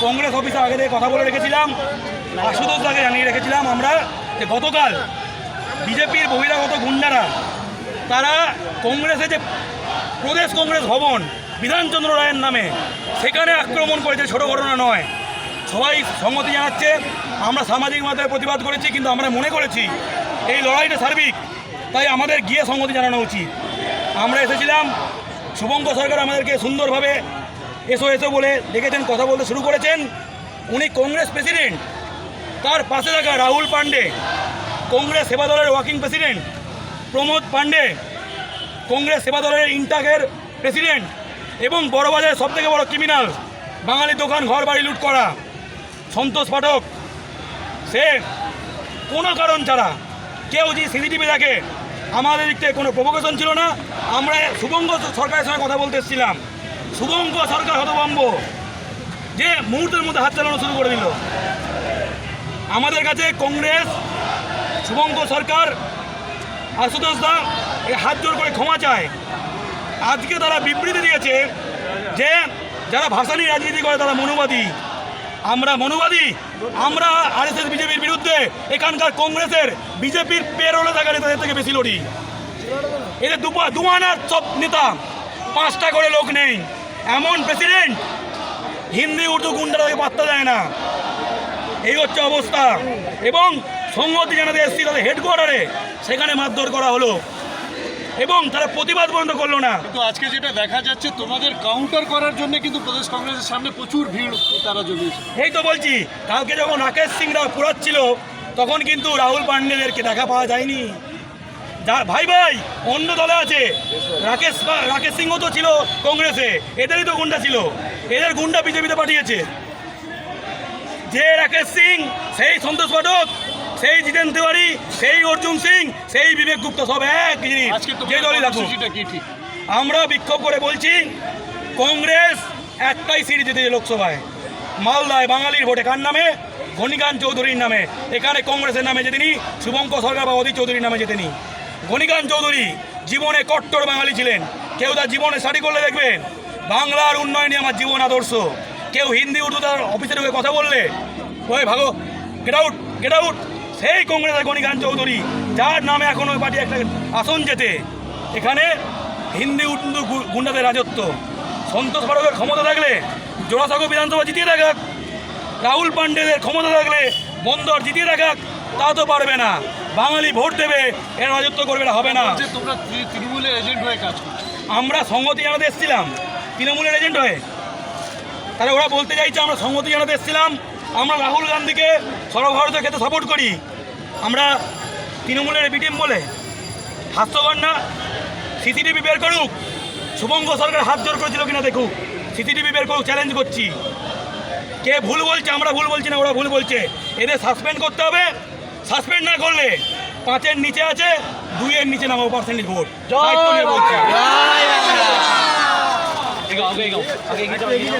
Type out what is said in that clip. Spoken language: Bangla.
কংগ্রেস অফিসে আগে থেকে কথা বলে রেখেছিলাম, আশুতোষ দাকে জানিয়ে রেখেছিলাম আমরা যে গতকাল বিজেপির বহিরাগত গুন্ডারা তারা কংগ্রেসে যে প্রদেশ কংগ্রেস ভবন বিধানচন্দ্র রায়ের নামে সেখানে আক্রমণ করেছে, ছোটো ঘটনা নয়। সবাই সংহতি জানাচ্ছে, আমরা সামাজিক মাধ্যমে প্রতিবাদ করেছি, কিন্তু আমরা মনে করেছি এই লড়াইটা সার্বিক, তাই আমাদের গিয়ে সংহতি জানানো উচিত। আমরা এসেছিলাম, শুভঙ্কর সরকার আমাদেরকে সুন্দরভাবে এসো এসো বলে ডেকেছেন, কথা বলতে শুরু করেছেন। উনি কংগ্রেস প্রেসিডেন্ট, তার পাশে থাকা রাহুল পান্ডে কংগ্রেস সেবা দলের ওয়ার্কিং প্রেসিডেন্ট, প্রমোদ পান্ডে কংগ্রেস সেবা দলের ইন্টাকের প্রেসিডেন্ট, এবং বড়বাজারের সবথেকে বড় ক্রিমিনাল, বাঙালি দোকান ঘর বাড়ি লুট করা সন্তোষ পাঠক, সে কোনো কারণ ছাড়া কেউ যে সিসিটিভি দেখে, আমাদের দিক থেকে কোনো প্রভোকেশন ছিল না। আমরা শুভঙ্কর সরকারের সঙ্গে কথা বলতে এসেছিলাম, শুভঙ্কর সরকার হতভম্ব যে মুহূর্তের মধ্যে হাত চালানো শুরু করে দিল। আমাদের কাছে কংগ্রেস, শুভঙ্কর সরকার, আশুতোষ দা হাত জোর করে ক্ষমা চায়। আজকে তারা বিবৃতি দিয়েছে যে যারা ভাসানি রাজনীতি করে তারা মনুবাদী। আমরা মনুবাদী, আমরা আরএসএস বিজেপির বিরুদ্ধে এখানকার কংগ্রেসের বিজেপির পেরোলে থাকা নেতাদের থেকে বেশি লড়ি। এদের দুমানার সব নেতা, 5টা করে লোক নেই, এমন প্রেসিডেন্ট হিন্দি উর্দু গুন্ডারাকে পাত্তা দেয় না। এই হচ্ছে অবস্থা। এবং সংহতি জানাতে এসেছি তাদের হেডকোয়ার্টারে, সেখানে মারধর করা হলো এবং তারা প্রতিবাদ বন্ধ করলো না। কিন্তু আজকে যেটা দেখা যাচ্ছে, তোমাদের কাউন্টার করার জন্য কিন্তু প্রদেশ কংগ্রেসের সামনে প্রচুর ভিড় তারা জমিয়েছে। এই তো বলছি, কালকে যখন রাকেশ সিংরা পুরাচ্ছিল তখন কিন্তু রাহুল পান্ডেদেরকে দেখা পাওয়া যায়নি। যার ভাই ভাই অন্য দলে আছে, রাকেশ সিংও তো ছিল কংগ্রেসে, এদেরই তো গুন্ডা ছিল, এদের গুন্ডা বিজেপিতে পাঠিয়েছে। যে রাকেশ সিং, সেই সন্তোষ পাঠক, সেই জিতেন তিওয়ারি, সেই অর্জুন সিং, সেই বিবেক গুপ্তা, সব এক জিনিস। যে দলই থাকুক, আমরা বিক্ষোভ করে বলছি কংগ্রেস একটাই সিট জিতেছে লোকসভায়, মালদায় বাঙালির ভোটে। কার নামে? ঘনিকান্ত চৌধুরীর নামে। এখানে কংগ্রেসের নামে জেতেনি, শুভঙ্কর সরকার বা অধীর চৌধুরীর নামে জেতেনি। ঘনিকান্ত চৌধুরী জীবনে কট্টর বাঙালি ছিলেন। কেউ তার জীবনে স্টাডি করলে দেখবেন বাংলার উন্নয়নে আমার জীবন আদর্শ। কেউ হিন্দি উর্দু তার অফিসের হয়ে কথা বললে ওই ভাগো, গেট আউট, গেট আউট। সেই কংগ্রেসের ঘনিকান্ত চৌধুরী, যার নামে এখন ওই পার্টি একটা আসন জেতে। এখানে হিন্দি উর্দু গুন্ডাদের রাজত্ব। সন্তোষ পাঠকের ক্ষমতা থাকলে জোড়াসাঁকো বিধানসভা জিতিয়ে রাখাক, রাহুল পান্ডেদের ক্ষমতা থাকলে বন্দর জিতিয়ে রাখাক, তা তো পারবে না। বাঙালি ভোট দেবে, এর রাজত্ব করবে না, হবে না। তোমরা তৃণমূলের এজেন্ট হয়ে কাজ করছো। আমরা সংহতি জানাতে এসেছিলাম তৃণমূলের এজেন্ট হয়ে। তাহলে ওরা বলতে চাইছে আমরা সংহতি জানাতে এসেছিলাম, আমরা রাহুল গান্ধীকে সর্বভারতীয় ক্ষেত্রে সাপোর্ট করি, আমরা তৃণমূলের বিটিম বলে। হাস্যকর না? সিসিটিভি বের করুক, শুভঙ্কর সরকার হাত জোর করেছিল কিনা দেখুক, সিসিটিভি বের করুক, চ্যালেঞ্জ করছি। কে ভুল বলছে? আমরা ভুল বলছি না, ওরা ভুল বলছে। এদের সাসপেন্ড করতে হবে। সাসপেন্ড না করলে 5-এর নিচে আছে, 2-এর নিচে নামাবো পার্সেন্টেজ ভোট। দায়িত্ব নিয়ে বলছি।